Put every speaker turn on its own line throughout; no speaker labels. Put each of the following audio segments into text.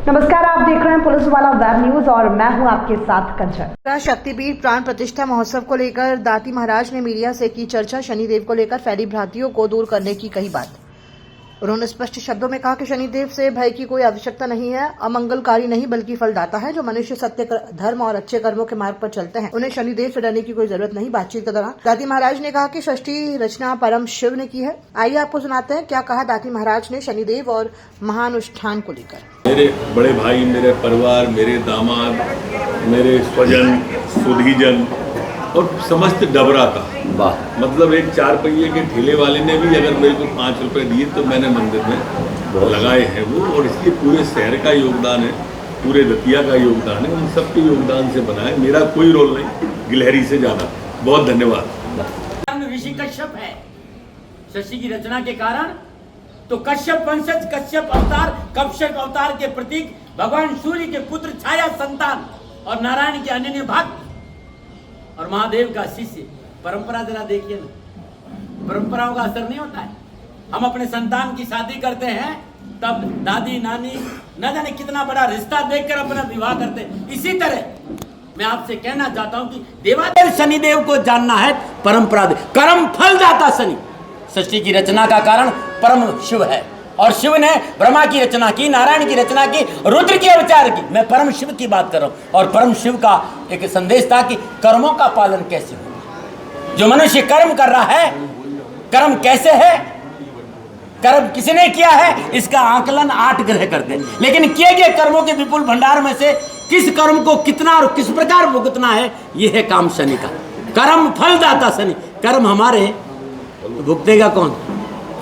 नमस्कार, आप देख रहे हैं पुलिस वाला वेब न्यूज और मैं हूं आपके साथ कंचन। शक्तिपीठ प्राण प्रतिष्ठा महोत्सव को लेकर दाती महाराज ने मीडिया से की चर्चा। शनिदेव को लेकर फैली भ्रांतियों को दूर करने की कही बात। उन्होंने स्पष्ट शब्दों में कहा कि शनिदेव से भय की कोई आवश्यकता नहीं है। अमंगलकारी नहीं बल्कि फलदाता है। जो मनुष्य सत्य धर्म और अच्छे कर्मों के मार्ग पर चलते हैं उन्हें शनिदेव से डरने की कोई जरूरत नहीं। बातचीत के दौरान दाती महाराज ने कहा कि सृष्टि रचना परम शिव ने की है। आइए आपको सुनाते हैं क्या कहा दाती महाराज ने शनिदेव और महानुष्ठान को लेकर।
मेरे बड़े भाई, मेरे परिवार, मेरे दामाद, मेरे स्वजन, सुधीजन और समस्त डबरा का, मतलब एक 4 पहिए के ठेले वाले ने भी अगर मेरे को 5 रुपए दिए तो मैंने मंदिर में लगाए हैं वो, और इसलिए पूरे शहर का योगदान है, पूरे दतिया का योगदान है, उन सबके योगदान से बना है। मेरा कोई रोल नहीं गिलहरी से ज़्यादा। बहुत धन्यवाद।
ऋषि कश्यप है सृष्टि की रचना के कारण, तो कश्यप वंशज, कश्यप अवतार के प्रतीक भगवान सूर्य के पुत्र, छाया संतान और नारायण के अनन्य भक्त और महादेव का शिष्य। परंपरा जरा देखिए ना, परंपराओं का असर नहीं होता है। हम अपने संतान की शादी करते हैं तब दादी नानी न जाने कितना बड़ा रिश्ता देखकर अपना विवाह करते हैं। इसी तरह मैं आपसे कहना चाहता हूं कि देवादेव शनिदेव को जानना है। परंपरा कर्म फल दाता शनि, सृष्टि की रचना का कारण परम शिव है और शिव ने ब्रह्मा की रचना की, नारायण की रचना की, रुद्र की अवतार की। मैं परम शिव की बात कर रहा हूं और परम शिव का एक संदेश था कि कर्मों का पालन कैसे हो। जो मनुष्य कर्म कर रहा है, कर्म कैसे है, कर्म किसने किया है, इसका आकलन 8 ग्रह करते हैं। लेकिन किए गए कर्मों के विपुल भंडार में से किस कर्म को कितना और किस प्रकार भुगतना है, यह है काम शनि का। कर्म फल दाता शनि, कर्म हमारे भुगतेगा कौन।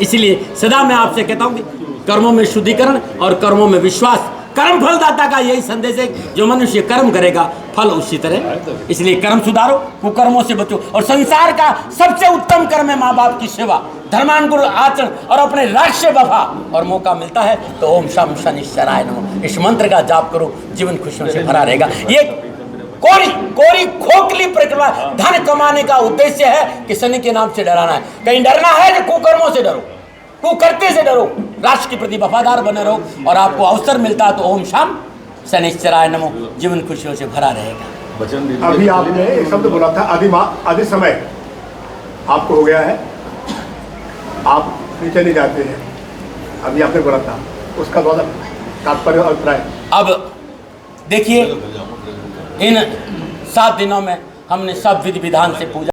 इसलिए सदा मैं आपसे कहता हूं कि कर्मों में शुद्धिकरण और कर्मों में विश्वास, कर्म फलदाता का यही संदेश है। जो मनुष्य कर्म करेगा फल उसी तरह। इसलिए कर्म सुधारो, कुकर्मों से बचो। और संसार का सबसे उत्तम कर्म है माँ बाप की सेवा, धर्मानुकूल आचरण और अपने राष्ट्र से वफा। और मौका मिलता है तो ओम शम शनिश्चराय नमः, इस मंत्र का जाप करो, जीवन खुशियों से भरा रहेगा। ये कोरी खोखली प्रक्रिया धन कमाने का उद्देश्य है कि शनि के नाम से डराना है। कहीं डरना है तो कुकर्मों से डरो, कुकर्ते से डरो, राष्ट्र के प्रति वफादार बने रहो और आपको अवसर मिलता है तो ओम शाम शनिश्चराय नमो, जीवन खुशियों से भरा रहेगा।
अभी आपने एक शब्द बोला था आदि समय आपको हो गया है, आप नीचे नहीं जाते हैं, अभी आपने बोला था, उसका बहुत तात्पर्य और अभिप्राय।
अब देखिए, इन 7 दिनों में हमने सब विधि विधान से पूजा